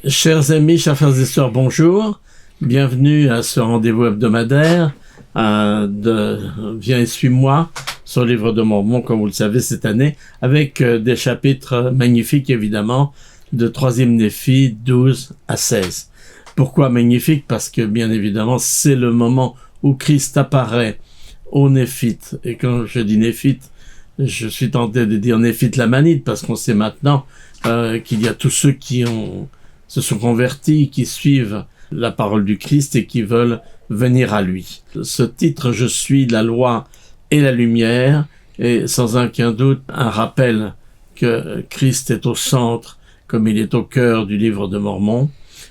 Chers amis, chers frères et sœurs, bonjour. Bienvenue à ce rendez-vous hebdomadaire Viens et suis-moi sur le livre de Mormon, comme vous le savez, cette année, avec des chapitres magnifiques, évidemment, de 3e Néphi 12 à 16. Pourquoi magnifique? Parce que, bien évidemment, c'est le moment où Christ apparaît aux Néphites. Et quand je dis Néphites, je suis tenté de dire Néphite Lamanite, parce qu'on sait maintenant qu'il y a tous ceux qui se sont convertis, qui suivent la parole du Christ et qui veulent venir à lui. Ce titre « Je suis la loi et la lumière » est sans aucun doute un rappel que Christ est au centre, comme il est au cœur du livre de Mormon,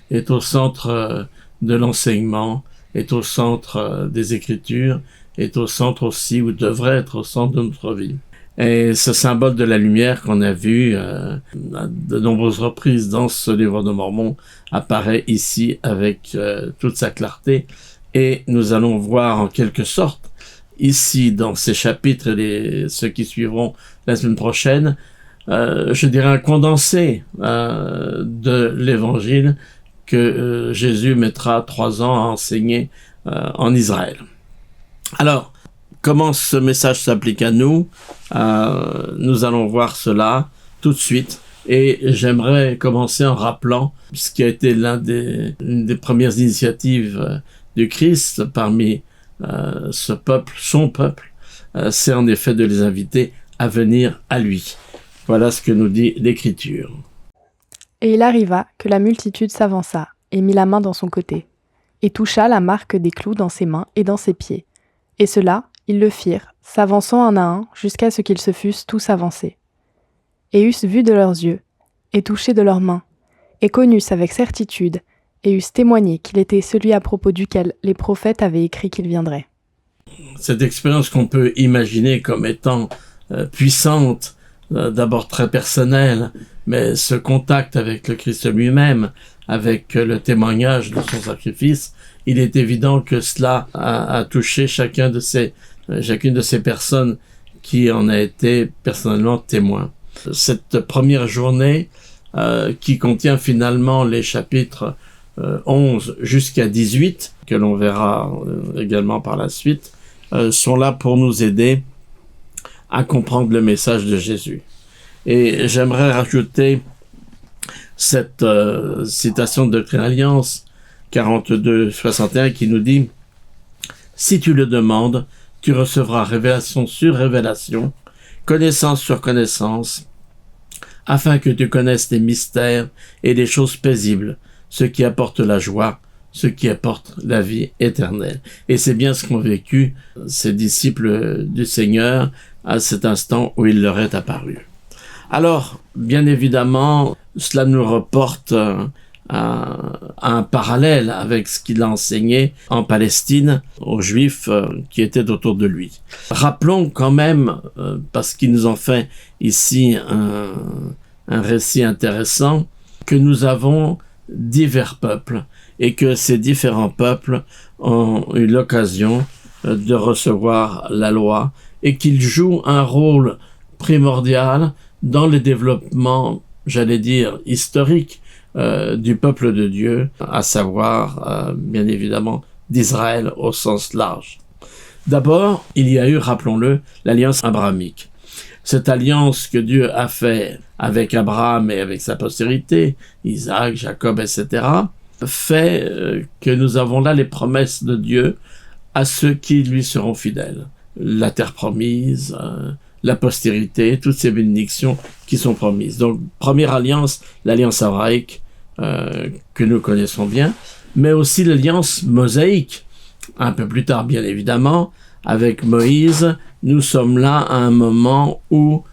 est au centre de l'enseignement, est au centre des Écritures, est au centre aussi, ou devrait être au centre de notre vie. Et ce symbole de la lumière qu'on a vu à de nombreuses reprises dans ce livre de Mormon apparaît ici avec toute sa clarté. Et nous allons voir en quelque sorte, ici dans ces chapitres et ceux qui suivront la semaine prochaine, je dirais un condensé de l'évangile que Jésus mettra 3 ans à enseigner en Israël. Alors, comment ce message s'applique à nous? Nous allons voir cela tout de suite. Et j'aimerais commencer en rappelant ce qui a été une des premières initiatives du Christ parmi ce peuple, son peuple, c'est en effet de les inviter à venir à lui. Voilà ce que nous dit l'Écriture. Et il arriva que la multitude s'avança et mit la main dans son côté, et toucha la marque des clous dans ses mains et dans ses pieds. Et cela, ils le firent, s'avançant un à un, jusqu'à ce qu'ils se fussent tous avancés. Et eussent vu de leurs yeux, et touché de leurs mains, et connussent avec certitude, et eussent témoigné qu'il était celui à propos duquel les prophètes avaient écrit qu'il viendrait. Cette expérience qu'on peut imaginer comme étant puissante, d'abord très personnelle, mais ce contact avec le Christ lui-même, avec le témoignage de son sacrifice, il est évident que cela a touché chacune de ces personnes qui en a été personnellement témoin. Cette première journée qui contient finalement les chapitres 11 jusqu'à 18, que l'on verra également par la suite, sont là pour nous aider à comprendre le message de Jésus. Et j'aimerais rajouter cette citation de Doctrine et Alliance 42-61 qui nous dit « Si tu le demandes, tu recevras révélation sur révélation, connaissance sur connaissance, afin que tu connaisses les mystères et les choses paisibles, ce qui apporte la joie, ce qui apporte la vie éternelle. » Et c'est bien ce qu'ont vécu ces disciples du Seigneur à cet instant où il leur est apparu. Alors, bien évidemment, cela nous reporte à un parallèle avec ce qu'il a enseigné en Palestine aux Juifs qui étaient autour de lui. Rappelons quand même, parce qu'il nous en fait ici un récit intéressant, que nous avons divers peuples et que ces différents peuples ont eu l'occasion de recevoir la loi et qu'ils jouent un rôle primordial dans le développement, j'allais dire, historique du peuple de Dieu, à savoir, bien évidemment, d'Israël au sens large. D'abord, il y a eu, rappelons-le, l'alliance abrahamique. Cette alliance que Dieu a fait avec Abraham et avec sa postérité, Isaac, Jacob, etc., fait que nous avons là les promesses de Dieu à ceux qui lui seront fidèles. La terre promise, la postérité, toutes ces bénédictions qui sont promises. Donc, première alliance, l'alliance abrahamique que nous connaissons bien, mais aussi l'alliance mosaïque. Un peu plus tard, bien évidemment, avec Moïse, nous sommes là à un moment où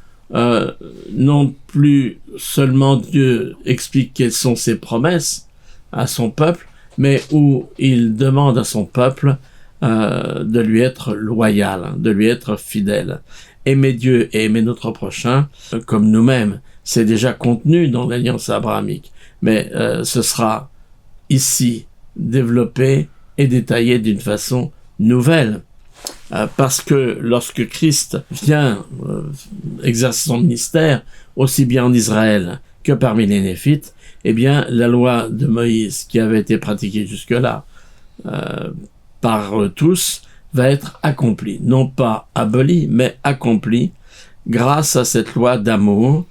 non plus seulement Dieu explique quelles sont ses promesses à son peuple, mais où il demande à son peuple de lui être loyal, de lui être fidèle. Aimer Dieu et aimer notre prochain comme nous-mêmes, c'est déjà contenu dans l'alliance abrahamique, mais ce sera ici développé et détaillé d'une façon nouvelle. Parce que lorsque Christ vient exercer son ministère, aussi bien en Israël que parmi les Néphites, eh bien, la loi de Moïse, qui avait été pratiquée jusque-là par tous, va être accomplie. Non pas abolie, mais accomplie grâce à cette loi d'amour,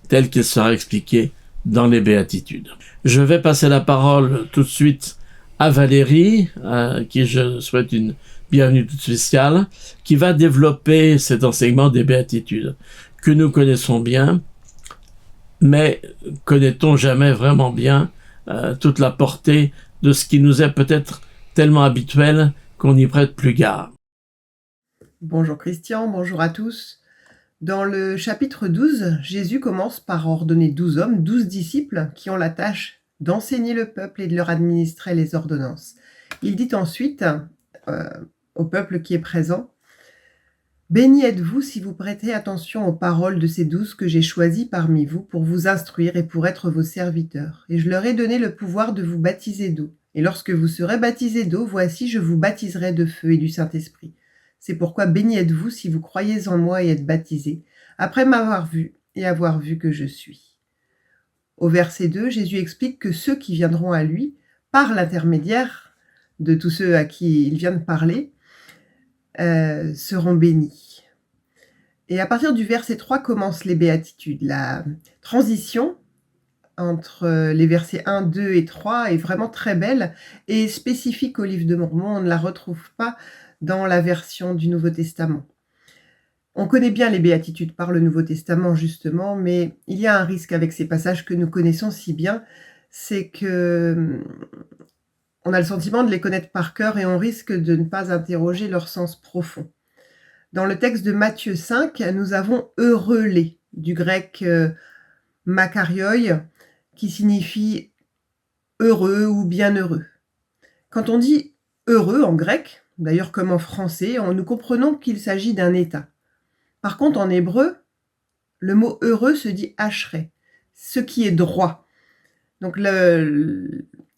telle qu'il sera expliqué dans les Béatitudes. Je vais passer la parole tout de suite à Valérie, à qui je souhaite une bienvenue toute spéciale, qui va développer cet enseignement des Béatitudes, que nous connaissons bien, mais connaît-on jamais vraiment bien toute la portée de ce qui nous est peut-être tellement habituel qu'on n'y prête plus garde. Bonjour Christian, bonjour à tous. Dans le chapitre 12, Jésus commence par ordonner 12 hommes, 12 disciples, qui ont la tâche d'enseigner le peuple et de leur administrer les ordonnances. Il dit ensuite au peuple qui est présent, « Béni êtes-vous si vous prêtez attention aux paroles de ces 12 que j'ai choisis parmi vous pour vous instruire et pour être vos serviteurs. Et je leur ai donné le pouvoir de vous baptiser d'eau. Et lorsque vous serez baptisés d'eau, voici, je vous baptiserai de feu et du Saint-Esprit. C'est pourquoi béni êtes-vous si vous croyez en moi et êtes baptisés, après m'avoir vu et avoir vu que je suis. » Au verset 2, Jésus explique que ceux qui viendront à lui, par l'intermédiaire de tous ceux à qui il vient de parler, seront bénis. Et à partir du verset 3 commencent les béatitudes. La transition entre les versets 1, 2 et 3 est vraiment très belle et spécifique au livre de Mormon. On ne la retrouve pas dans la version du Nouveau Testament. On connaît bien les béatitudes par le Nouveau Testament justement, mais il y a un risque avec ces passages que nous connaissons si bien, c'est que on a le sentiment de les connaître par cœur et on risque de ne pas interroger leur sens profond. Dans le texte de Matthieu 5, nous avons « heureux les » du grec makarioi, qui signifie « heureux » ou « bienheureux ». Quand on dit « heureux » en grec, d'ailleurs comme en français, nous comprenons qu'il s'agit d'un état. Par contre, en hébreu, le mot « heureux » se dit « ashrei », ce qui est droit. Donc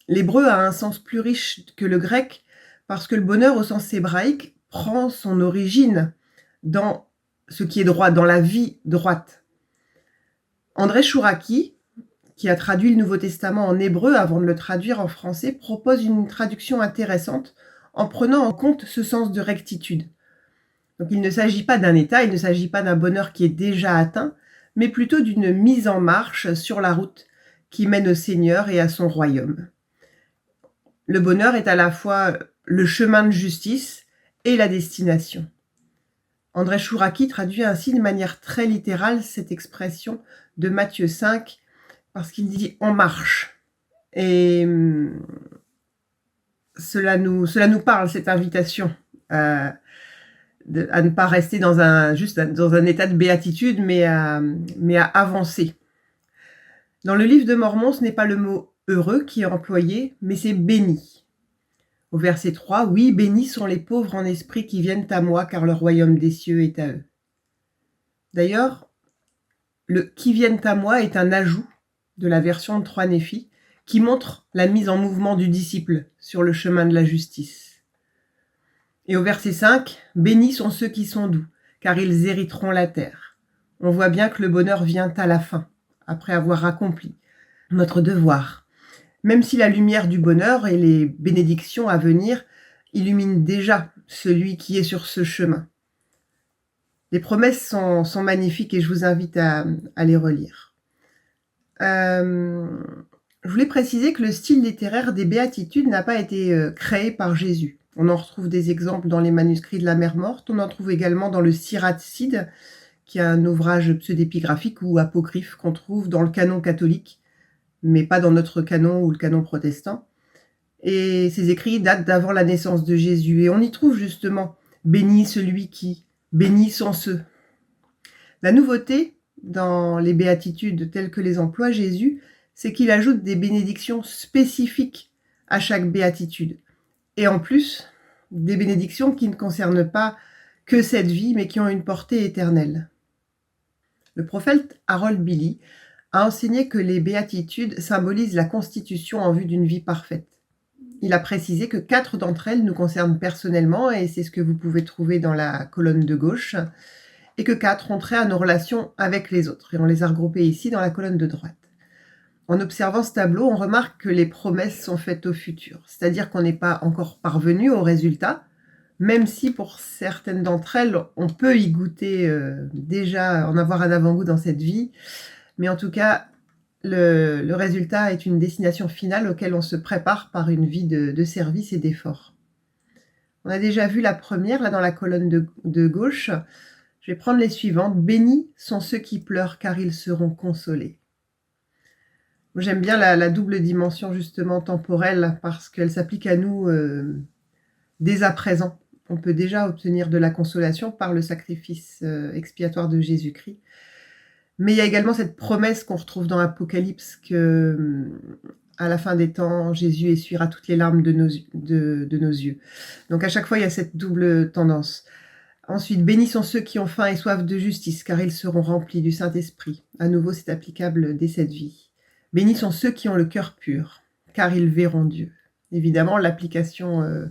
l'hébreu a un sens plus riche que le grec parce que le bonheur au sens hébraïque prend son origine dans ce qui est droit, dans la vie droite. André Chouraki, qui a traduit le Nouveau Testament en hébreu avant de le traduire en français, propose une traduction intéressante en prenant en compte ce sens de rectitude. Donc il ne s'agit pas d'un état, il ne s'agit pas d'un bonheur qui est déjà atteint, mais plutôt d'une mise en marche sur la route qui mène au Seigneur et à son royaume. Le bonheur est à la fois le chemin de justice et la destination. André Chouraki traduit ainsi de manière très littérale cette expression de Matthieu 5, parce qu'il dit « en marche ». Et cela nous parle, cette invitation à ne pas rester juste dans un état de béatitude, mais à avancer. Dans le livre de Mormon, ce n'est pas le mot « heureux » qui est employé, mais c'est « béni ». Au verset 3, « Oui, bénis sont les pauvres en esprit qui viennent à moi, car le royaume des cieux est à eux. » D'ailleurs, le « qui viennent à moi » est un ajout de la version de 3 Néphi, qui montre la mise en mouvement du disciple sur le chemin de la justice. Et au verset 5, « Bénis sont ceux qui sont doux, car ils hériteront la terre. » On voit bien que le bonheur vient à la fin, après avoir accompli notre devoir. Même si la lumière du bonheur et les bénédictions à venir illuminent déjà celui qui est sur ce chemin. Les promesses sont magnifiques et je vous invite à les relire. Je voulais préciser que le style littéraire des béatitudes n'a pas été créé par Jésus. On en retrouve des exemples dans les manuscrits de la Mer Morte, on en trouve également dans le Sirat Sid, qui est un ouvrage pseudépigraphique ou apocryphe qu'on trouve dans le canon catholique, mais pas dans notre canon ou le canon protestant. Et ces écrits datent d'avant la naissance de Jésus. Et on y trouve justement « Béni celui qui, bénis sont ceux ». La nouveauté dans les béatitudes telles que les emploie Jésus, c'est qu'il ajoute des bénédictions spécifiques à chaque béatitude. Et en plus, des bénédictions qui ne concernent pas que cette vie, mais qui ont une portée éternelle. Le prophète Harold Billy a enseigné que les béatitudes symbolisent la constitution en vue d'une vie parfaite. Il a précisé que 4 d'entre elles nous concernent personnellement, et c'est ce que vous pouvez trouver dans la colonne de gauche, et que 4 ont trait à nos relations avec les autres, et on les a regroupées ici dans la colonne de droite. En observant ce tableau, on remarque que les promesses sont faites au futur, c'est-à-dire qu'on n'est pas encore parvenu au résultat, même si pour certaines d'entre elles, on peut y goûter, déjà en avoir un avant-goût dans cette vie. Mais en tout cas, le résultat est une destination finale auquel on se prépare par une vie de service et d'effort. On a déjà vu la première, là dans la colonne de gauche. Je vais prendre les suivantes. « Bénis sont ceux qui pleurent, car ils seront consolés. » J'aime bien la double dimension justement temporelle, parce qu'elle s'applique à nous dès à présent. On peut déjà obtenir de la consolation par le sacrifice expiatoire de Jésus-Christ. Mais il y a également cette promesse qu'on retrouve dans l'Apocalypse que, à la fin des temps, Jésus essuiera toutes les larmes de nos yeux. Donc à chaque fois, il y a cette double tendance. Ensuite, « Bénis sont ceux qui ont faim et soif de justice, car ils seront remplis du Saint-Esprit. » À nouveau, c'est applicable dès cette vie. « Bénis sont ceux qui ont le cœur pur, car ils verront Dieu. » Évidemment, l'application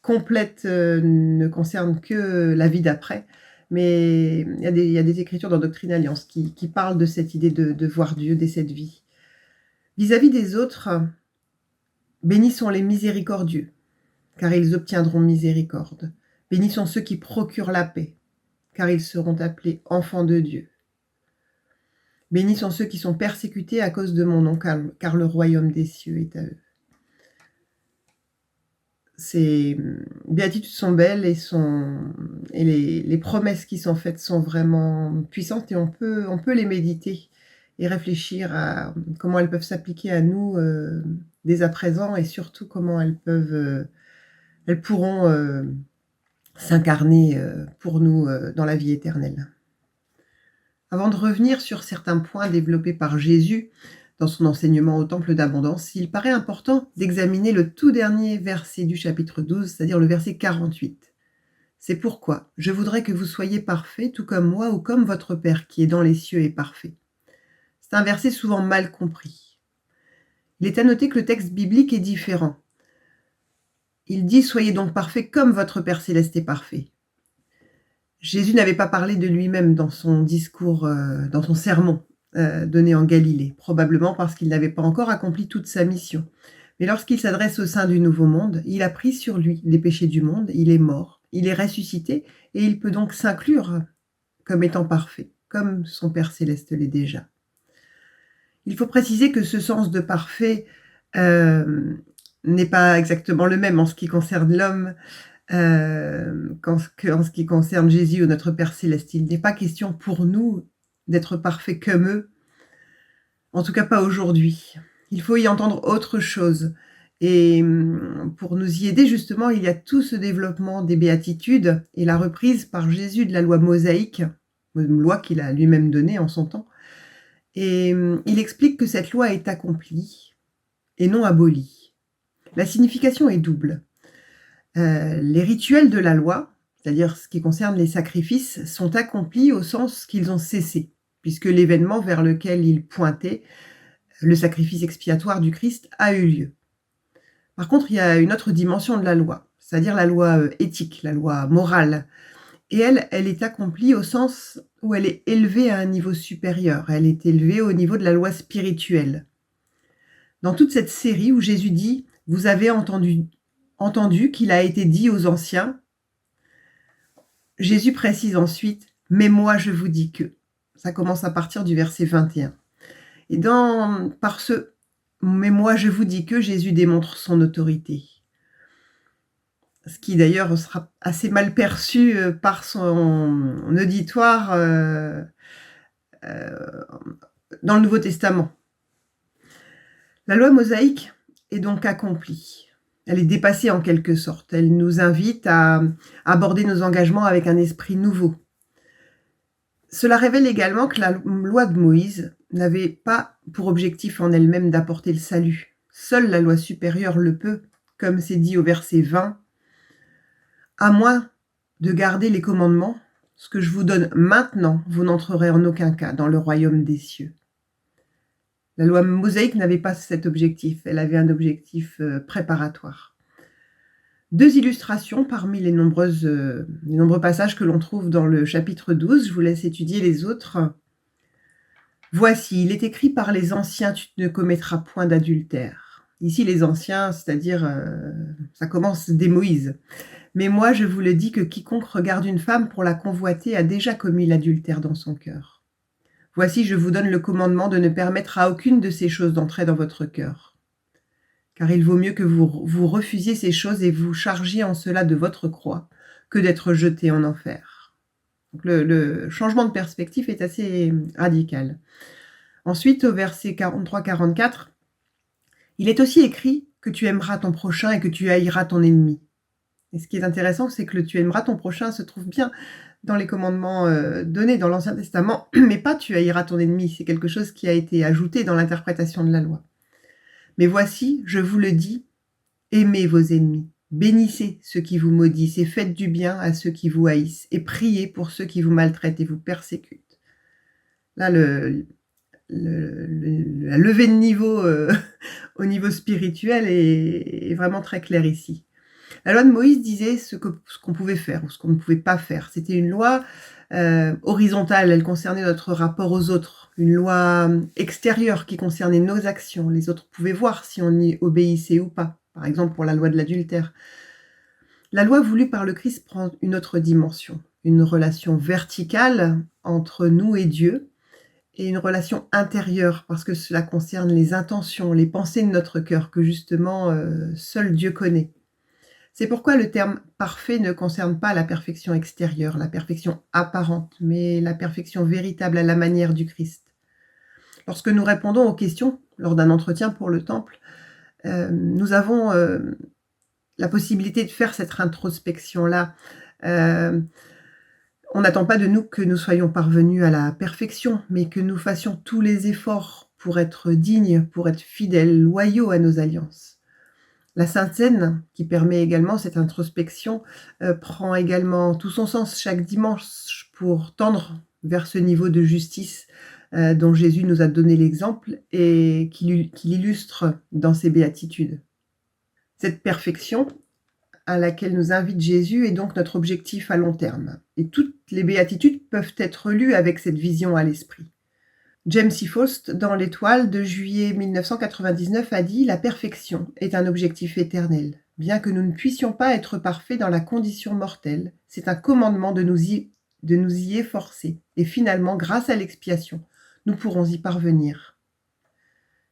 complète ne concerne que la vie d'après, mais il y a des écritures dans Doctrine Alliance qui parlent de cette idée de voir Dieu dès cette vie. Vis-à-vis des autres, bénis sont les miséricordieux, car ils obtiendront miséricorde. Bénis sont ceux qui procurent la paix, car ils seront appelés enfants de Dieu. Bénis sont ceux qui sont persécutés à cause de mon nom, car le royaume des cieux est à eux. Ces béatitudes sont belles et les promesses qui sont faites sont vraiment puissantes, et on peut les méditer et réfléchir à comment elles peuvent s'appliquer à nous dès à présent, et surtout comment elles pourront s'incarner pour nous dans la vie éternelle. Avant de revenir sur certains points développés par Jésus dans son enseignement au temple d'abondance, il paraît important d'examiner le tout dernier verset du chapitre 12, c'est-à-dire le verset 48. « C'est pourquoi je voudrais que vous soyez parfaits, tout comme moi ou comme votre Père qui est dans les cieux est parfait. » C'est un verset souvent mal compris. Il est à noter que le texte biblique est différent. Il dit « Soyez donc parfaits comme votre Père céleste est parfait ». Jésus n'avait pas parlé de lui-même dans son discours, dans son sermon donné en Galilée, probablement parce qu'il n'avait pas encore accompli toute sa mission. Mais lorsqu'il s'adresse au sein du nouveau monde, il a pris sur lui les péchés du monde, il est mort, il est ressuscité, et il peut donc s'inclure comme étant parfait, comme son Père céleste l'est déjà. Il faut préciser que ce sens de parfait n'est pas exactement le même en ce qui concerne l'homme qu'en ce qui concerne Jésus ou notre Père céleste. Il n'est pas question pour nous d'être parfaits comme eux, en tout cas pas aujourd'hui. Il faut y entendre autre chose. Et pour nous y aider, justement, il y a tout ce développement des béatitudes et la reprise par Jésus de la loi mosaïque, une loi qu'il a lui-même donnée en son temps. Et il explique que cette loi est accomplie et non abolie. La signification est double. Les rituels de la loi, c'est-à-dire ce qui concerne les sacrifices, sont accomplis au sens qu'ils ont cessé, puisque l'événement vers lequel ils pointaient, le sacrifice expiatoire du Christ, a eu lieu. Par contre, il y a une autre dimension de la loi, c'est-à-dire la loi éthique, la loi morale. Et elle est accomplie au sens où elle est élevée à un niveau supérieur. Elle est élevée au niveau de la loi spirituelle. Dans toute cette série où Jésus dit « Vous avez entendu qu'il a été dit aux anciens », Jésus précise ensuite « Mais moi je vous dis que ». Ça commence à partir du verset 21. Et par ce « Mais moi je vous dis que », Jésus démontre son autorité. Ce qui d'ailleurs sera assez mal perçu par son auditoire dans le Nouveau Testament. La loi mosaïque est donc accomplie. Elle est dépassée en quelque sorte. Elle nous invite à aborder nos engagements avec un esprit nouveau. Cela révèle également que la loi de Moïse n'avait pas pour objectif en elle-même d'apporter le salut. Seule la loi supérieure le peut, comme c'est dit au verset 20. « À moins de garder les commandements, ce que je vous donne maintenant, vous n'entrerez en aucun cas dans le royaume des cieux. » La loi mosaïque n'avait pas cet objectif, elle avait un objectif préparatoire. Deux illustrations parmi les nombreux passages que l'on trouve dans le chapitre 12, je vous laisse étudier les autres. Voici, il est écrit par les anciens, tu ne commettras point d'adultère. Ici, les anciens, c'est-à-dire, ça commence dès Moïse. Mais moi, je vous le dis que quiconque regarde une femme pour la convoiter a déjà commis l'adultère dans son cœur. Voici, je vous donne le commandement de ne permettre à aucune de ces choses d'entrer dans votre cœur. Car il vaut mieux que vous refusiez ces choses et vous chargiez en cela de votre croix que d'être jeté en enfer. Donc le changement de perspective est assez radical. Ensuite, au verset 43-44, il est aussi écrit que tu aimeras ton prochain et que tu haïras ton ennemi. Et ce qui est intéressant, c'est que le tu aimeras ton prochain se trouve bien dans les commandements donnés dans l'Ancien Testament, mais pas tu haïras ton ennemi. C'est quelque chose qui a été ajouté dans l'interprétation de la loi. Mais voici, je vous le dis, aimez vos ennemis. Bénissez ceux qui vous maudissent et faites du bien à ceux qui vous haïssent et priez pour ceux qui vous maltraitent et vous persécutent. Là, la levée de niveau au niveau spirituel est vraiment très claire ici. La loi de Moïse disait ce qu'on pouvait faire ou ce qu'on ne pouvait pas faire. C'était une loi horizontale, elle concernait notre rapport aux autres. Une loi extérieure qui concernait nos actions. Les autres pouvaient voir si on y obéissait ou pas. Par exemple, pour la loi de l'adultère. La loi voulue par le Christ prend une autre dimension, une relation verticale entre nous et Dieu, et une relation intérieure, parce que cela concerne les intentions, les pensées de notre cœur, que justement seul Dieu connaît. C'est pourquoi le terme parfait ne concerne pas la perfection extérieure, la perfection apparente, mais la perfection véritable à la manière du Christ. Lorsque nous répondons aux questions lors d'un entretien pour le temple, nous avons la possibilité de faire cette introspection-là. On n'attend pas de nous que nous soyons parvenus à la perfection, mais que nous fassions tous les efforts pour être dignes, pour être fidèles, loyaux à nos alliances. La Sainte Seine, qui permet également cette introspection, prend également tout son sens chaque dimanche pour tendre vers ce niveau de justice dont Jésus nous a donné l'exemple et qu'il illustre dans ses béatitudes. Cette perfection à laquelle nous invite Jésus est donc notre objectif à long terme. Et toutes les béatitudes peuvent être lues avec cette vision à l'esprit. James C. Faust, dans l'Étoile de juillet 1999, a dit « La perfection est un objectif éternel. Bien que nous ne puissions pas être parfaits dans la condition mortelle, c'est un commandement de nous y efforcer. Et finalement, grâce à l'expiation, nous pourrons y parvenir. »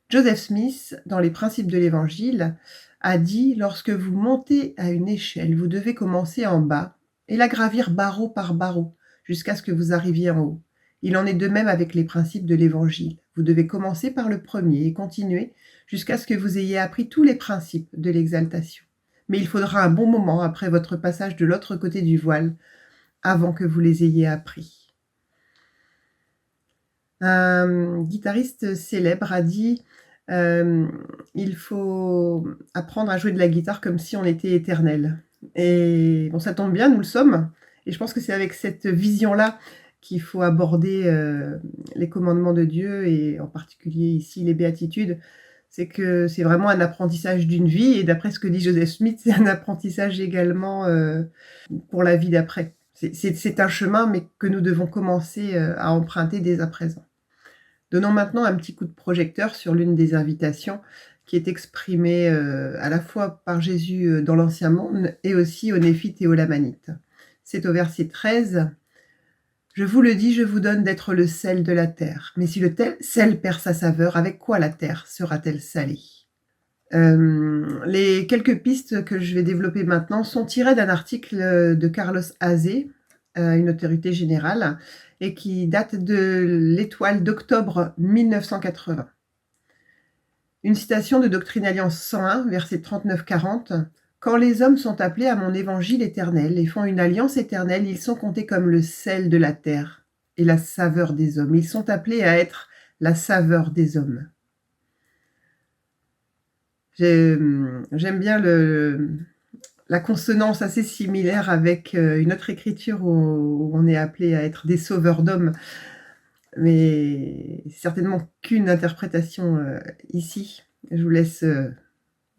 Joseph Smith, dans les Principes de l'Évangile, a dit « Lorsque vous montez à une échelle, vous devez commencer en bas et la gravir barreau par barreau jusqu'à ce que vous arriviez en haut. Il en est de même avec les principes de l'Évangile. Vous devez commencer par le premier et continuer jusqu'à ce que vous ayez appris tous les principes de l'exaltation. Mais il faudra un bon moment après votre passage de l'autre côté du voile avant que vous les ayez appris. » Un guitariste célèbre a dit il faut apprendre à jouer de la guitare comme si on était éternel. Et bon, ça tombe bien, nous le sommes. Et je pense que c'est avec cette vision-là qu'il faut aborder les commandements de Dieu, et en particulier ici les béatitudes. C'est que c'est vraiment un apprentissage d'une vie, et d'après ce que dit Joseph Smith, c'est un apprentissage également pour la vie d'après. C'est un chemin, mais que nous devons commencer à emprunter dès à présent. Donnons maintenant un petit coup de projecteur sur l'une des invitations qui est exprimée à la fois par Jésus dans l'Ancien Monde et aussi aux Néphites et aux Lamanites. C'est au verset 13. « Je vous le dis, je vous donne d'être le sel de la terre. Mais si le sel perd sa saveur, avec quoi la terre sera-t-elle salée ?» Les quelques pistes que je vais développer maintenant sont tirées d'un article de Carlos Azé, une autorité générale, et qui date de l'Étoile d'octobre 1980. Une citation de Doctrine Alliance 101, verset 39-40. « Quand les hommes sont appelés à mon évangile éternel et font une alliance éternelle, ils sont comptés comme le sel de la terre et la saveur des hommes. Ils sont appelés à être la saveur des hommes. » J'aime bien la consonance assez similaire avec une autre écriture où on est appelé à être des sauveurs d'hommes, mais certainement qu'une interprétation ici. Je vous laisse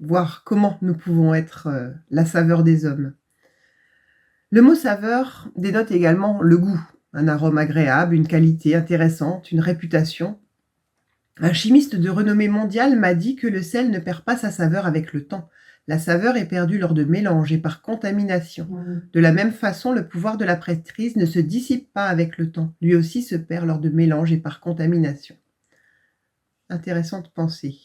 voir comment nous pouvons être la saveur des hommes. Le mot saveur dénote également le goût, un arôme agréable, une qualité intéressante, une réputation, Un chimiste de renommée mondiale m'a dit que le sel ne perd pas sa saveur avec le temps. La saveur est perdue lors de mélange et par contamination. De la même façon, le pouvoir de la prêtrise ne se dissipe pas avec le temps. Lui aussi se perd lors de mélange et par contamination. Intéressante pensée.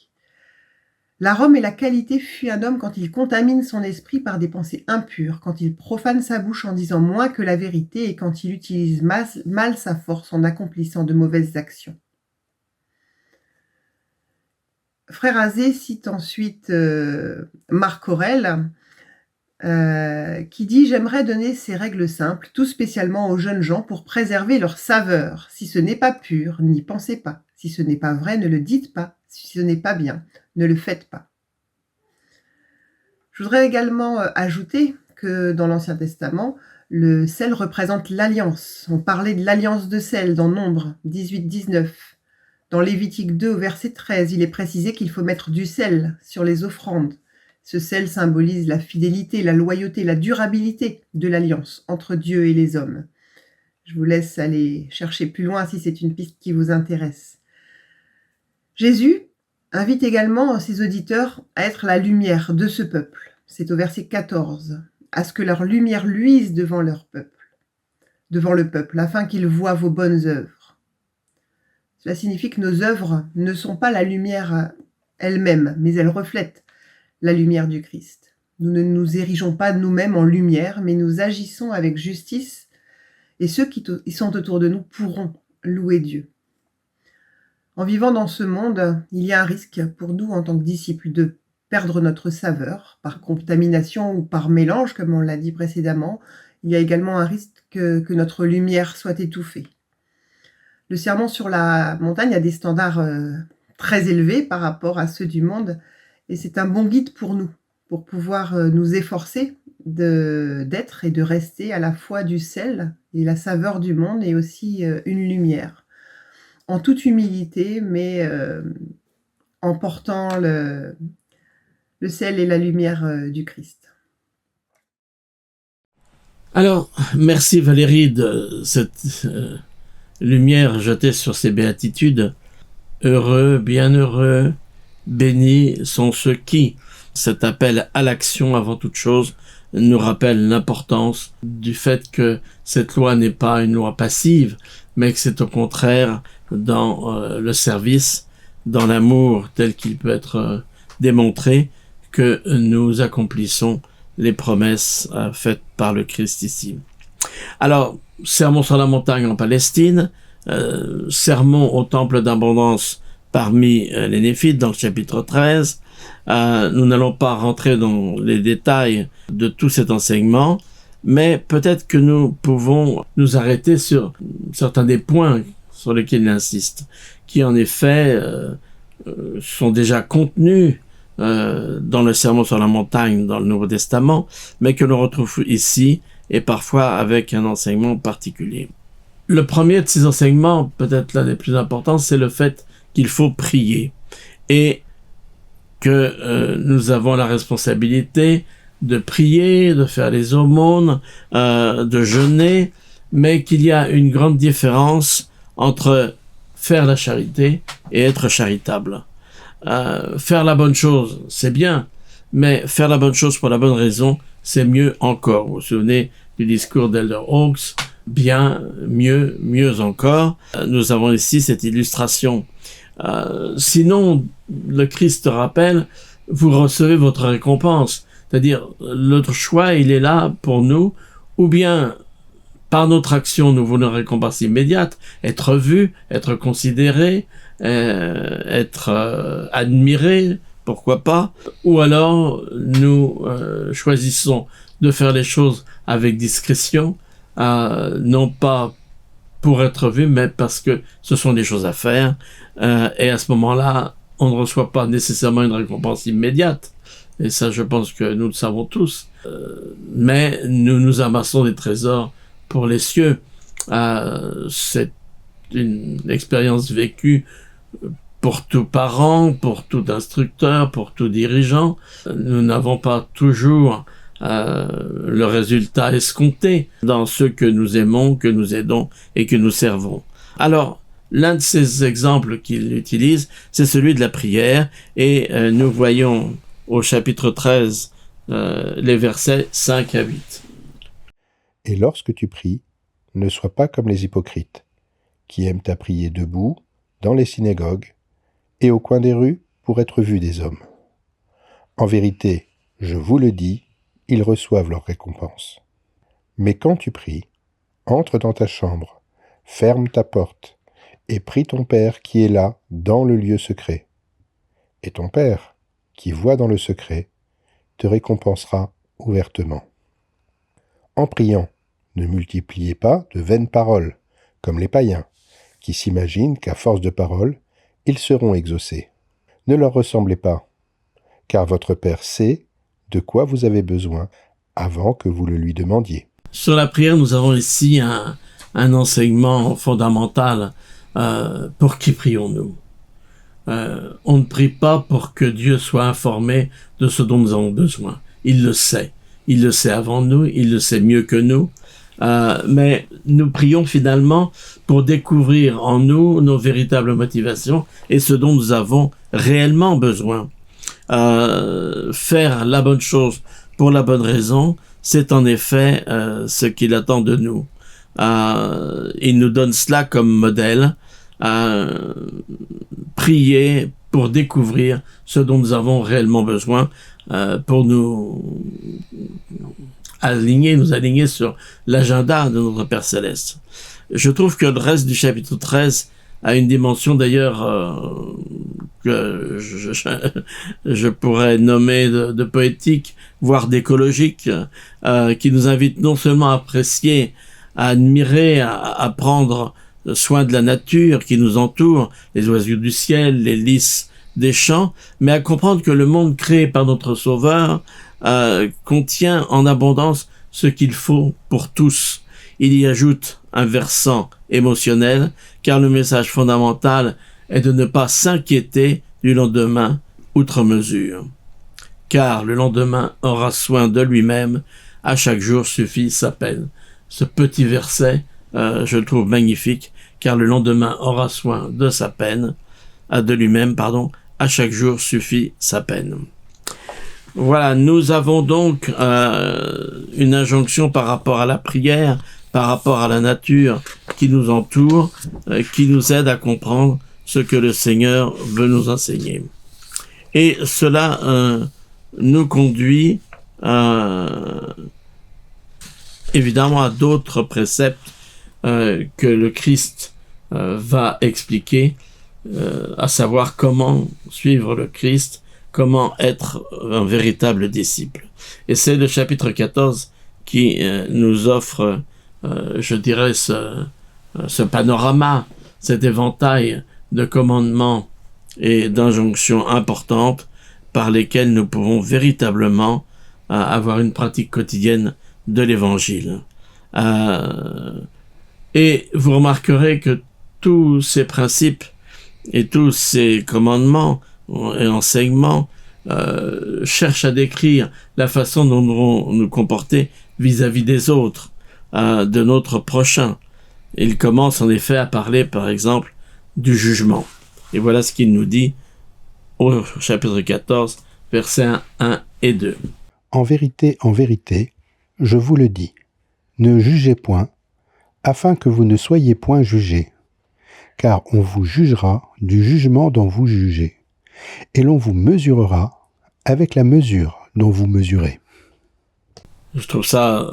L'arôme et la qualité fuient un homme quand il contamine son esprit par des pensées impures, quand il profane sa bouche en disant moins que la vérité et quand il utilise mal sa force en accomplissant de mauvaises actions. Frère Azé cite ensuite Marc Aurèle qui dit « J'aimerais donner ces règles simples, tout spécialement aux jeunes gens, pour préserver leur saveur. Si ce n'est pas pur, n'y pensez pas. Si ce n'est pas vrai, ne le dites pas. Si ce n'est pas bien, ne le faites pas. » Je voudrais également ajouter que dans l'Ancien Testament, le sel représente l'alliance. On parlait de l'alliance de sel dans Nombre 18-19. Dans Lévitique 2 au verset 13, il est précisé qu'il faut mettre du sel sur les offrandes. Ce sel symbolise la fidélité, la loyauté, la durabilité de l'alliance entre Dieu et les hommes. Je vous laisse aller chercher plus loin si c'est une piste qui vous intéresse. Jésus invite également ses auditeurs à être la lumière de ce peuple. C'est au verset 14. À ce que leur lumière luise devant le peuple, afin qu'ils voient vos bonnes œuvres. Cela signifie que nos œuvres ne sont pas la lumière elle-même, mais elles reflètent la lumière du Christ. Nous ne nous érigeons pas nous-mêmes en lumière, mais nous agissons avec justice, et ceux qui sont autour de nous pourront louer Dieu. En vivant dans ce monde, il y a un risque pour nous en tant que disciples de perdre notre saveur par contamination ou par mélange, comme on l'a dit précédemment. Il y a également un risque que notre lumière soit étouffée. Le sermon sur la montagne a des standards très élevés par rapport à ceux du monde, et c'est un bon guide pour nous, pour pouvoir nous efforcer d'être et de rester à la fois du sel et la saveur du monde, et aussi une lumière. En toute humilité, mais en portant le sel et la lumière du Christ. Alors, merci Valérie de cette lumière jetée sur ces béatitudes. Heureux, bienheureux, bénis sont ceux qui. Cet appel à l'action avant toute chose nous rappelle l'importance du fait que cette loi n'est pas une loi passive, mais que c'est au contraire dans le service, dans l'amour tel qu'il peut être démontré, que nous accomplissons les promesses faites par le Christ ici. Alors, sermon sur la montagne en Palestine, sermon au temple d'abondance parmi les Néphites dans le chapitre 13. Nous n'allons pas rentrer dans les détails de tout cet enseignement, mais peut-être que nous pouvons nous arrêter sur certains des points sur lesquels il insiste, qui en effet sont déjà contenus dans le sermon sur la montagne dans le Nouveau Testament, mais que l'on retrouve ici et parfois avec un enseignement particulier. Le premier de ces enseignements, peut-être l'un des plus importants, c'est le fait qu'il faut prier et que nous avons la responsabilité de prier, de faire les aumônes, de jeûner, mais qu'il y a une grande différence entre faire la charité et être charitable. Faire la bonne chose, c'est bien, mais faire la bonne chose pour la bonne raison, c'est mieux encore. Vous vous souvenez du discours d'Elder Oaks, bien, mieux, mieux encore. Nous avons ici cette illustration. Sinon, le Christ rappelle, vous recevez votre récompense. C'est-à-dire, l'autre choix, il est là pour nous, ou bien par notre action, nous voulons une récompense immédiate, être vu, être considéré, être admiré, pourquoi pas, ou alors nous choisissons de faire les choses avec discrétion, non pas pour être vu, mais parce que ce sont des choses à faire, et à ce moment-là, on ne reçoit pas nécessairement une récompense immédiate, et ça je pense que nous le savons tous, mais nous nous amassons des trésors pour les cieux. C'est une expérience vécue pour tout parent, pour tout instructeur, pour tout dirigeant. Nous n'avons pas toujours le résultat escompté dans ceux que nous aimons, que nous aidons et que nous servons. Alors, l'un de ces exemples qu'il utilise, c'est celui de la prière, et nous voyons au chapitre 13 les versets 5 à 8. Et lorsque tu pries, ne sois pas comme les hypocrites, qui aiment à prier debout, dans les synagogues, et au coin des rues, pour être vus des hommes. En vérité, je vous le dis, ils reçoivent leur récompense. Mais quand tu pries, entre dans ta chambre, ferme ta porte, et prie ton Père qui est là, dans le lieu secret. Et ton Père, qui voit dans le secret, te récompensera ouvertement. En priant, ne multipliez pas de vaines paroles, comme les païens, qui s'imaginent qu'à force de paroles, ils seront exaucés. Ne leur ressemblez pas, car votre Père sait de quoi vous avez besoin avant que vous le lui demandiez. Sur la prière, nous avons ici un enseignement fondamental. Pour qui prions-nous? On ne prie pas pour que Dieu soit informé de ce dont nous avons besoin. Il le sait. Il le sait avant nous, il le sait mieux que nous. Mais nous prions finalement pour découvrir en nous nos véritables motivations et ce dont nous avons réellement besoin. Faire la bonne chose pour la bonne raison, c'est en effet ce qu'il attend de nous. Il nous donne cela comme modèle. Prier pour découvrir ce dont nous avons réellement besoin, pour nous aligner sur l'agenda de notre Père Céleste. Je trouve que le reste du chapitre 13 a une dimension d'ailleurs que je pourrais nommer de poétique, voire d'écologique, qui nous invite non seulement à apprécier, à admirer, à prendre soin de la nature qui nous entoure, les oiseaux du ciel, les lys des champs, mais à comprendre que le monde créé par notre Sauveur contient en abondance ce qu'il faut pour tous. Il y ajoute un versant émotionnel, car le message fondamental est de ne pas s'inquiéter du lendemain outre mesure. Car le lendemain aura soin de lui-même, à chaque jour suffit sa peine. Ce petit verset, je le trouve magnifique, car le lendemain aura soin de sa peine, de lui-même, à chaque jour suffit sa peine. Voilà, nous avons donc une injonction par rapport à la prière, par rapport à la nature qui nous entoure, qui nous aide à comprendre ce que le Seigneur veut nous enseigner. Et cela nous conduit évidemment à d'autres préceptes que le Christ va expliquer, à savoir comment suivre le Christ, comment être un véritable disciple. Et c'est le chapitre 14 qui nous offre, je dirais, ce panorama, cet éventail de commandements et d'injonctions importantes par lesquelles nous pouvons véritablement avoir une pratique quotidienne de l'Évangile. Et vous remarquerez que tous ces principes et tous ces commandements et enseignements cherchent à décrire la façon dont nous devons nous comporter vis-à-vis des autres, de notre prochain. Il commence en effet à parler, par exemple, du jugement. Et voilà ce qu'il nous dit au chapitre 14, versets 1 et 2. En vérité, je vous le dis, ne jugez point, afin que vous ne soyez point jugés. Car on vous jugera du jugement dont vous jugez, et l'on vous mesurera avec la mesure dont vous mesurez. Je trouve ça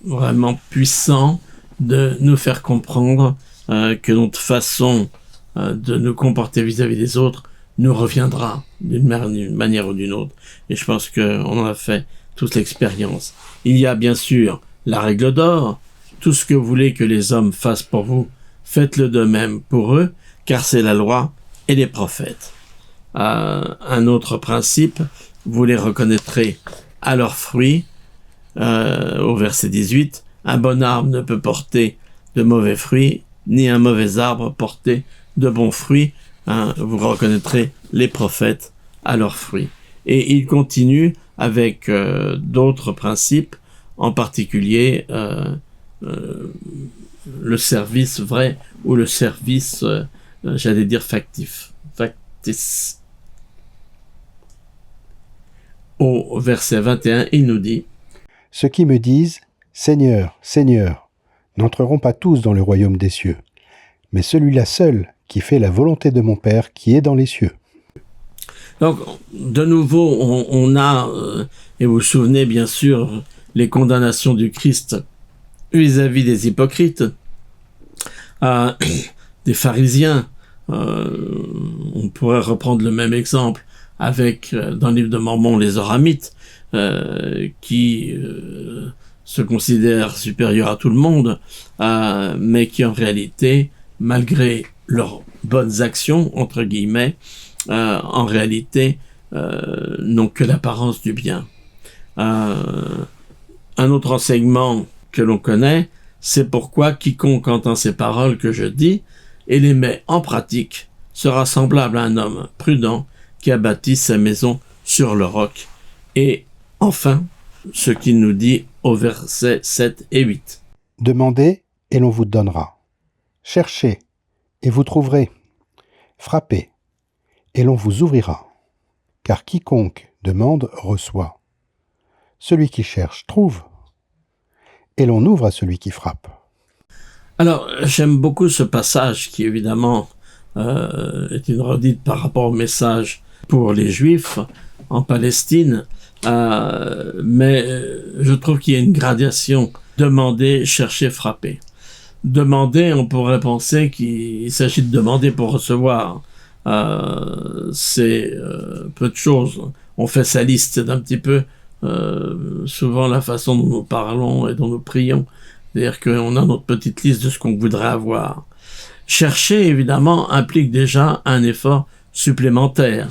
vraiment puissant de nous faire comprendre que notre façon de nous comporter vis-à-vis des autres nous reviendra d'une manière ou d'une autre. Et je pense qu'on en a fait toute l'expérience. Il y a bien sûr la règle d'or, tout ce que vous voulez que les hommes fassent pour vous, faites-le de même pour eux, car c'est la loi et les prophètes. Un autre principe, vous les reconnaîtrez à leurs fruits, au verset 18, un bon arbre ne peut porter de mauvais fruits, ni un mauvais arbre porter de bons fruits. Vous reconnaîtrez les prophètes à leurs fruits. Et il continue avec d'autres principes, en particulier le service vrai ou le service, j'allais dire factice. Au verset 21, il nous dit: Ceux qui me disent « Seigneur, Seigneur », n'entreront pas tous dans le royaume des cieux, mais celui-là seul qui fait la volonté de mon Père qui est dans les cieux. Donc, de nouveau, on a, et vous vous souvenez bien sûr, les condamnations du Christ vis-à-vis des hypocrites, des pharisiens. On pourrait reprendre le même exemple avec, dans le livre de Mormon, les Oramites, qui se considèrent supérieurs à tout le monde, mais qui en réalité, malgré leurs bonnes actions, entre guillemets, en réalité, n'ont que l'apparence du bien. Un autre enseignement que l'on connaît, c'est pourquoi quiconque entend ces paroles que je dis et les met en pratique sera semblable à un homme prudent qui a bâti sa maison sur le roc. Et enfin, ce qu'il nous dit au verset 7 et 8. Demandez et l'on vous donnera. Cherchez et vous trouverez. Frappez et l'on vous ouvrira. Car quiconque demande reçoit. Celui qui cherche trouve. Et l'on ouvre à celui qui frappe. Alors, j'aime beaucoup ce passage qui, évidemment, est une redite par rapport au message pour les Juifs en Palestine, mais je trouve qu'il y a une gradation. Demander, chercher, frapper. Demander, on pourrait penser qu'il s'agit de demander pour recevoir. C'est peu de choses. On fait sa liste d'un petit peu souvent la façon dont nous parlons et dont nous prions. C'est-à-dire qu'on a notre petite liste de ce qu'on voudrait avoir. Chercher, évidemment, implique déjà un effort supplémentaire.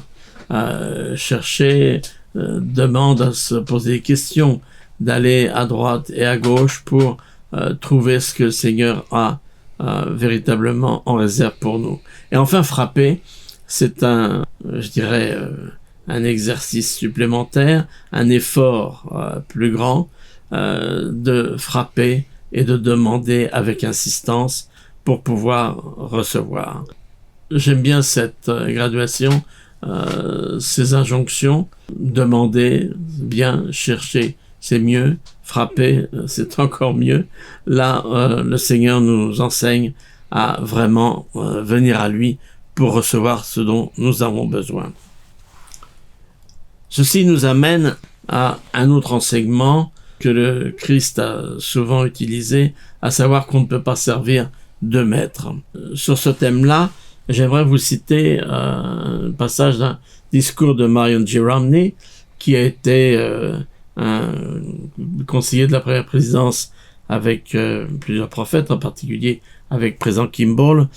Chercher demande à se poser des questions, d'aller à droite et à gauche pour trouver ce que le Seigneur a véritablement en réserve pour nous. Et enfin, frapper, c'est un exercice supplémentaire, un effort plus grand de frapper et de demander avec insistance pour pouvoir recevoir. J'aime bien cette graduation, ces injonctions. Demander, bien, chercher, c'est mieux. Frapper, c'est encore mieux. Là, le Seigneur nous enseigne à vraiment venir à lui pour recevoir ce dont nous avons besoin. Ceci nous amène à un autre enseignement que le Christ a souvent utilisé, à savoir qu'on ne peut pas servir deux maîtres. Sur ce thème-là, j'aimerais vous citer un passage d'un discours de Marion G. Romney, qui a été un conseiller de la première présidence avec plusieurs prophètes, en particulier avec président Kimball.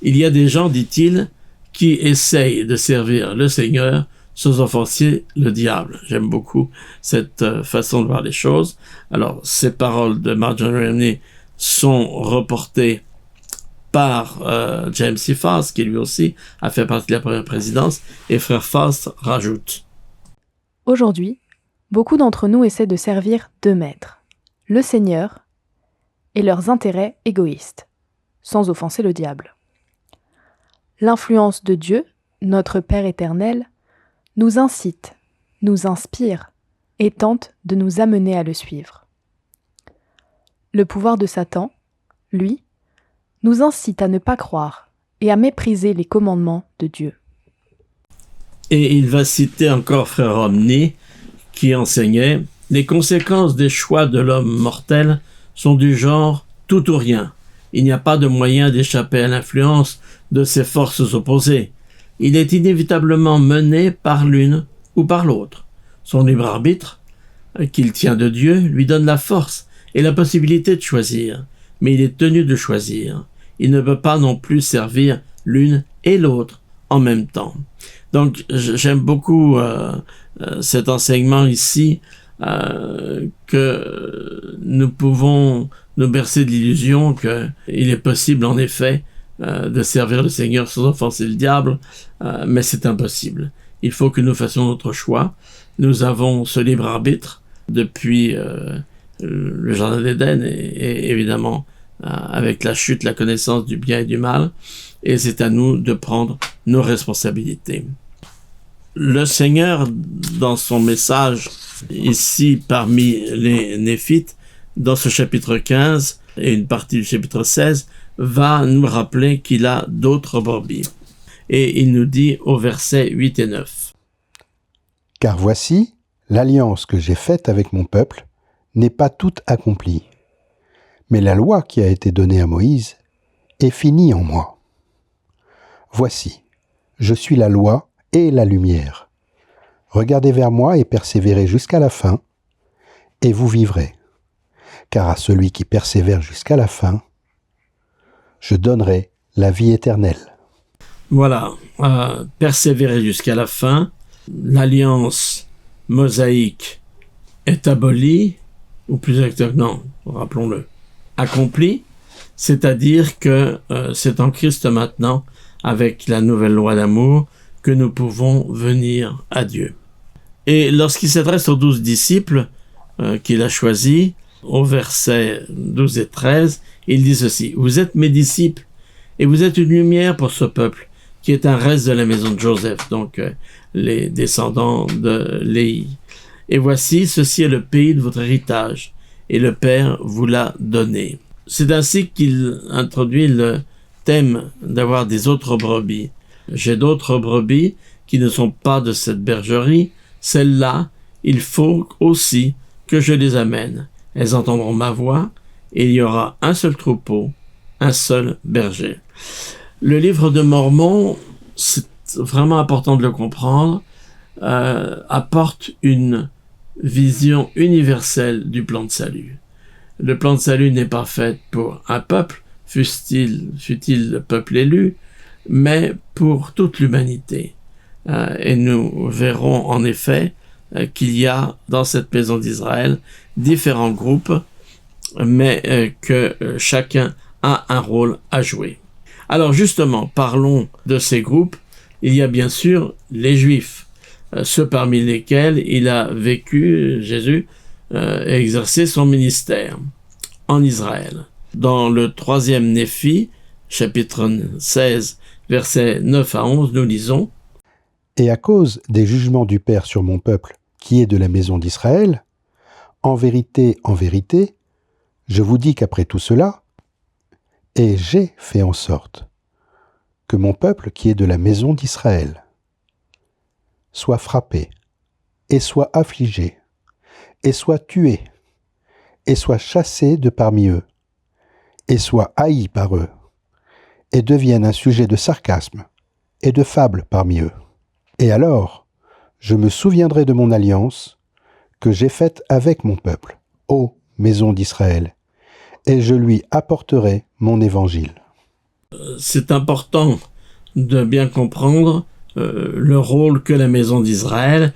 Il y a des gens, dit-il, qui essayent de servir le Seigneur sans offenser le diable. J'aime beaucoup cette façon de voir les choses. Alors, ces paroles de Marjorie Romney sont reportées par James C. Faust, qui lui aussi a fait partie de la première présidence, et frère Faust rajoute. Aujourd'hui, beaucoup d'entre nous essaient de servir deux maîtres, le Seigneur et leurs intérêts égoïstes, sans offenser le diable. L'influence de Dieu, notre Père éternel, nous incite, nous inspire et tente de nous amener à le suivre. Le pouvoir de Satan, lui, nous incite à ne pas croire et à mépriser les commandements de Dieu. Et il va citer encore frère Romney, qui enseignait « Les conséquences des choix de l'homme mortel sont du genre tout ou rien. Il n'y a pas de moyen d'échapper à l'influence de ces forces opposées. Il est inévitablement mené par l'une ou par l'autre. Son libre arbitre, qu'il tient de Dieu, lui donne la force et la possibilité de choisir, mais il est tenu de choisir. Il ne peut pas non plus servir l'une et l'autre en même temps. » Donc, j'aime beaucoup cet enseignement ici, que nous pouvons nous bercer de l'illusion qu'il est possible en effet de servir le Seigneur sans offenser le diable, mais c'est impossible. Il faut que nous fassions notre choix. Nous avons ce libre arbitre depuis le Jardin d'Éden et évidemment avec la chute, la connaissance du bien et du mal, et c'est à nous de prendre nos responsabilités. Le Seigneur, dans son message ici parmi les Néphites, dans ce chapitre 15 et une partie du chapitre 16, va nous rappeler qu'il a d'autres brebis. Et il nous dit au verset 8 et 9. « Car voici, l'alliance que j'ai faite avec mon peuple n'est pas toute accomplie. Mais la loi qui a été donnée à Moïse est finie en moi. Voici, je suis la loi et la lumière. Regardez vers moi et persévérez jusqu'à la fin, et vous vivrez. Car à celui qui persévère jusqu'à la fin, je donnerai la vie éternelle. » Voilà, persévérer jusqu'à la fin. L'alliance mosaïque est abolie, ou plus exactement, rappelons-le, accomplie, c'est-à-dire que c'est en Christ maintenant, avec la nouvelle loi d'amour, que nous pouvons venir à Dieu. Et lorsqu'il s'adresse aux 12 disciples qu'il a choisis, au verset 12 et 13, il dit ceci: « Vous êtes mes disciples, et vous êtes une lumière pour ce peuple, qui est un reste de la maison de Joseph, donc les descendants de Léhi. Et voici, ceci est le pays de votre héritage, et le Père vous l'a donné. » C'est ainsi qu'il introduit le thème d'avoir des autres brebis. J'ai d'autres brebis qui ne sont pas de cette bergerie. Celles-là, il faut aussi que je les amène. Elles entendront ma voix, et il y aura un seul troupeau, un seul berger. Le livre de Mormon, c'est vraiment important de le comprendre, apporte une vision universelle du plan de salut. Le plan de salut n'est pas fait pour un peuple, fût-il le peuple élu, mais pour toute l'humanité. Et nous verrons en effet qu'il y a dans cette maison d'Israël différents groupes, mais que chacun a un rôle à jouer. Alors justement, parlons de ces groupes. Il y a bien sûr les Juifs, ceux parmi lesquels il a vécu, Jésus, et exercé son ministère en Israël. Dans le 3e Néphi, chapitre 16, versets 9 à 11, nous lisons: « Et à cause des jugements du Père sur mon peuple, qui est de la maison d'Israël, en vérité, je vous dis qu'après tout cela, et j'ai fait en sorte que mon peuple qui est de la maison d'Israël soit frappé, et soit affligé, et soit tué, et soit chassé de parmi eux, et soit haï par eux, et devienne un sujet de sarcasme et de fable parmi eux. Et alors, je me souviendrai de mon alliance que j'ai faite avec mon peuple, ô maison d'Israël, et je lui apporterai mon évangile. » C'est important de bien comprendre le rôle que la maison d'Israël,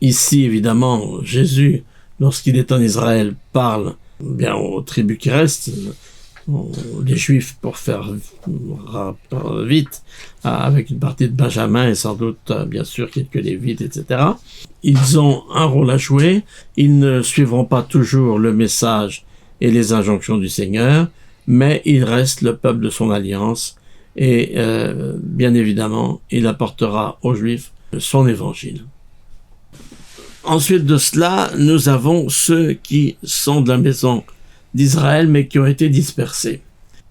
ici évidemment Jésus, lorsqu'il est en Israël, parle bien aux tribus qui restent, les Juifs pour faire vite, avec une partie de Benjamin et sans doute bien sûr quelques Lévites, etc. Ils ont un rôle à jouer, ils ne suivront pas toujours le message et les injonctions du Seigneur, mais il reste le peuple de son alliance et bien évidemment, il apportera aux Juifs son évangile. Ensuite de cela, nous avons ceux qui sont de la maison d'Israël, mais qui ont été dispersés.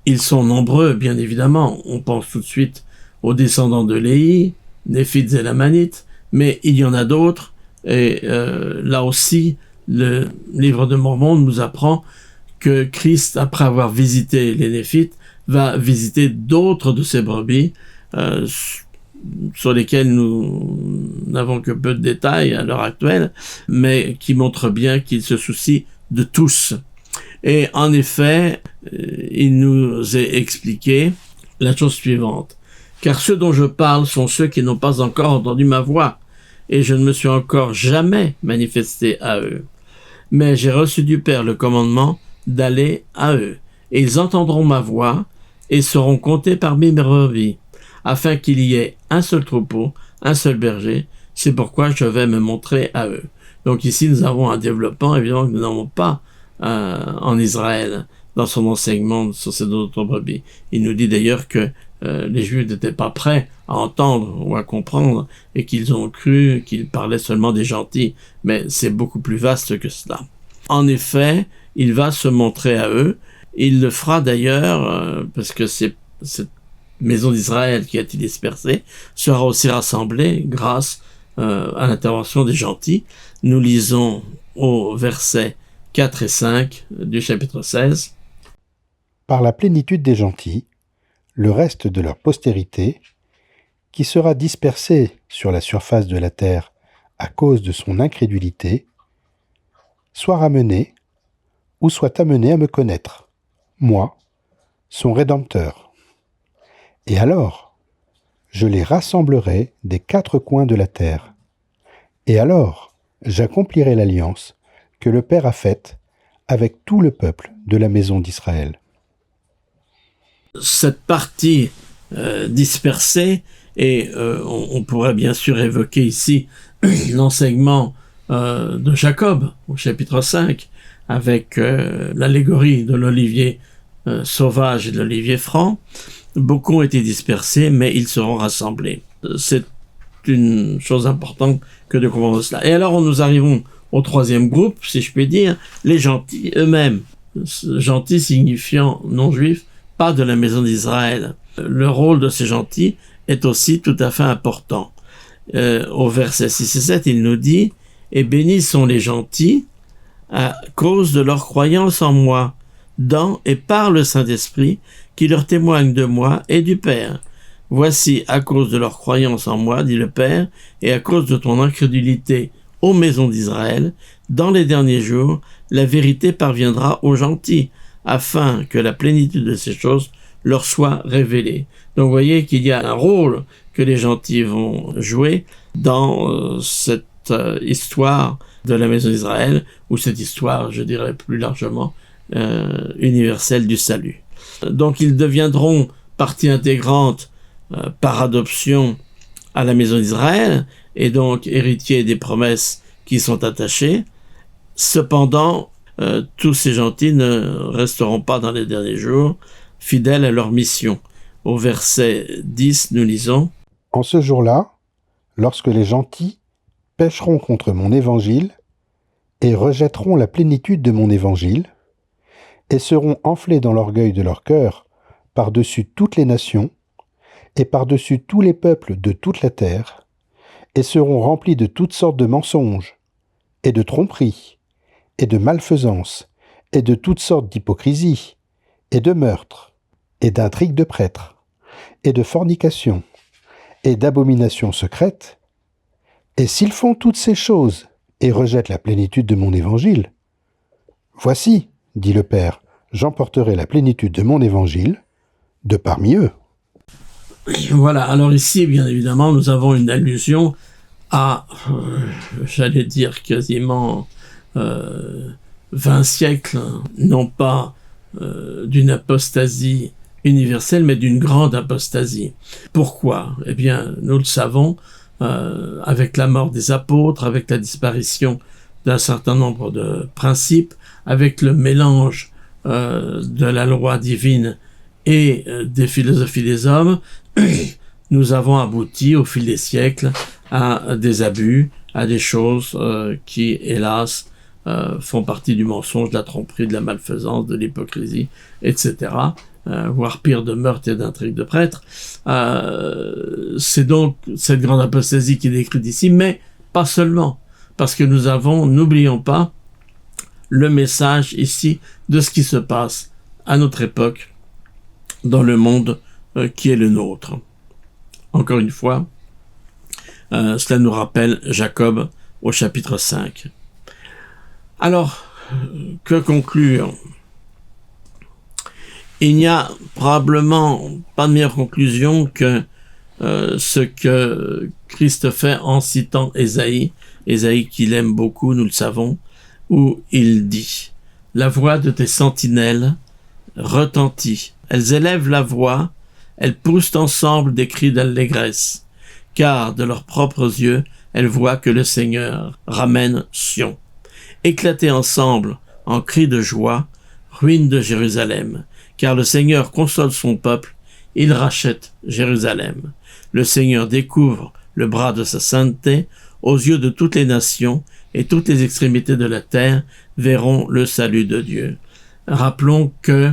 Ils sont nombreux, bien évidemment. On pense tout de suite aux descendants de Léhi, Néphites et Lamanites, mais il y en a d'autres, et là aussi, le livre de Mormon nous apprend que Christ, après avoir visité les Néphites, va visiter d'autres de ses brebis, sur lesquels nous n'avons que peu de détails à l'heure actuelle, mais qui montrent bien qu'il se soucie de tous. Et en effet, il nous est expliqué la chose suivante: car ceux dont je parle sont ceux qui n'ont pas encore entendu ma voix, et je ne me suis encore jamais manifesté à eux. Mais j'ai reçu du Père le commandement d'aller à eux, et ils entendront ma voix, et seront comptés parmi mes brebis, afin qu'il y ait un seul troupeau, un seul berger. C'est pourquoi je vais me montrer à eux. Donc ici, nous avons un développement, évidemment, que nous n'avons pas en Israël, dans son enseignement sur ces autres brebis. Il nous dit d'ailleurs que les Juifs n'étaient pas prêts à entendre ou à comprendre et qu'ils ont cru qu'il parlait seulement des gentils, mais c'est beaucoup plus vaste que cela. En effet, il va se montrer à eux. Il le fera d'ailleurs parce que cette maison d'Israël qui a été dispersée sera aussi rassemblée grâce à l'intervention des gentils. Nous lisons au verset 4 et 5 du chapitre 16. Par la plénitude des gentils, le reste de leur postérité, qui sera dispersé sur la surface de la terre à cause de son incrédulité, soit ramené ou soit amené à me connaître, moi, son Rédempteur. Et alors, je les rassemblerai des 4 coins de la terre. Et alors, j'accomplirai l'alliance que le Père a faite avec tout le peuple de la maison d'Israël. Cette partie dispersée, et on pourrait bien sûr évoquer ici l'enseignement de Jacob au chapitre 5, avec l'allégorie de l'olivier sauvage et de l'olivier franc. Beaucoup ont été dispersés, mais ils seront rassemblés. C'est une chose importante que de comprendre cela. Et alors nous arrivons au troisième groupe, si je puis dire, les gentils eux-mêmes. Gentils signifiant non-juifs, pas de la maison d'Israël. Le rôle de ces gentils est aussi tout à fait important. Au verset 6 et 7, il nous dit « Et bénis sont les gentils à cause de leur croyance en moi, dans et par le Saint-Esprit, qui leur témoigne de moi et du Père. Voici, à cause de leur croyance en moi, dit le Père, et à cause de ton incrédulité, ô maison d'Israël, dans les derniers jours, la vérité parviendra aux gentils, afin que la plénitude de ces choses leur soit révélée. » Donc vous voyez qu'il y a un rôle que les gentils vont jouer dans cette histoire de la maison d'Israël, ou cette histoire, je dirais plus largement, universelle du salut. Donc ils deviendront partie intégrante par adoption à la maison d'Israël, et donc héritiers des promesses qui sont attachées. Cependant, tous ces gentils ne resteront pas dans les derniers jours, fidèles à leur mission. Au verset 10, nous lisons « En ce jour-là, lorsque les gentils pécheront contre mon évangile et rejetteront la plénitude de mon évangile, et seront enflés dans l'orgueil de leur cœur par-dessus toutes les nations et par-dessus tous les peuples de toute la terre, et seront remplis de toutes sortes de mensonges et de tromperies et de malfaisance et de toutes sortes d'hypocrisie et de meurtres et d'intrigues de prêtres et de fornication et d'abominations secrètes, et s'ils font toutes ces choses et rejettent la plénitude de mon évangile, voici, dit le Père, j'emporterai la plénitude de mon évangile de parmi eux. » Voilà, alors ici, bien évidemment, nous avons une allusion à, j'allais dire quasiment 20 siècles, non pas d'une apostasie universelle, mais d'une grande apostasie. Pourquoi ? Eh bien, nous le savons, avec la mort des apôtres, avec la disparition d'un certain nombre de principes, avec le mélange de la loi divine et des philosophies des hommes, nous avons abouti au fil des siècles à des abus, à des choses qui, hélas, font partie du mensonge, de la tromperie, de la malfaisance, de l'hypocrisie, etc., voire pire, de meurtre et d'intrigue de prêtres. C'est donc cette grande apostasie qui est décrite ici, mais pas seulement, parce que nous avons, n'oublions pas, le message ici de ce qui se passe à notre époque dans le monde qui est le nôtre. Encore une fois, cela nous rappelle Jacob au chapitre 5. Alors, que conclure ? Il n'y a probablement pas de meilleure conclusion que ce que Christ fait en citant Ésaïe qu'il aime beaucoup, nous le savons, où il dit « La voix de tes sentinelles retentit. Elles élèvent la voix, elles poussent ensemble des cris d'allégresse, car de leurs propres yeux, elles voient que le Seigneur ramène Sion. Éclatez ensemble en cris de joie, ruine de Jérusalem, car le Seigneur console son peuple, il rachète Jérusalem. Le Seigneur découvre le bras de sa sainteté aux yeux de toutes les nations, et toutes les extrémités de la terre verront le salut de Dieu. Rappelons que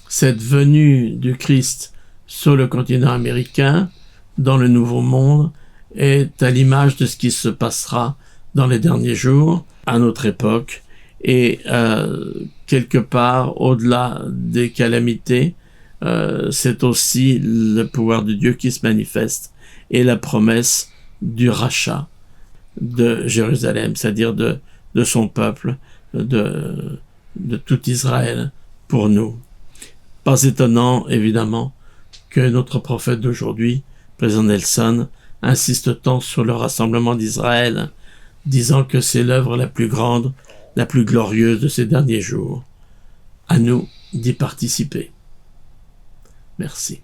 cette venue du Christ sur le continent américain, dans le Nouveau Monde, est à l'image de ce qui se passera dans les derniers jours, à notre époque, et quelque part, au-delà des calamités, c'est aussi le pouvoir de Dieu qui se manifeste, et la promesse du rachat de Jérusalem, c'est-à-dire de son peuple, de tout Israël pour nous. Pas étonnant, évidemment, que notre prophète d'aujourd'hui, président Nelson, insiste tant sur le rassemblement d'Israël, disant que c'est l'œuvre la plus grande, la plus glorieuse de ces derniers jours. À nous d'y participer. Merci.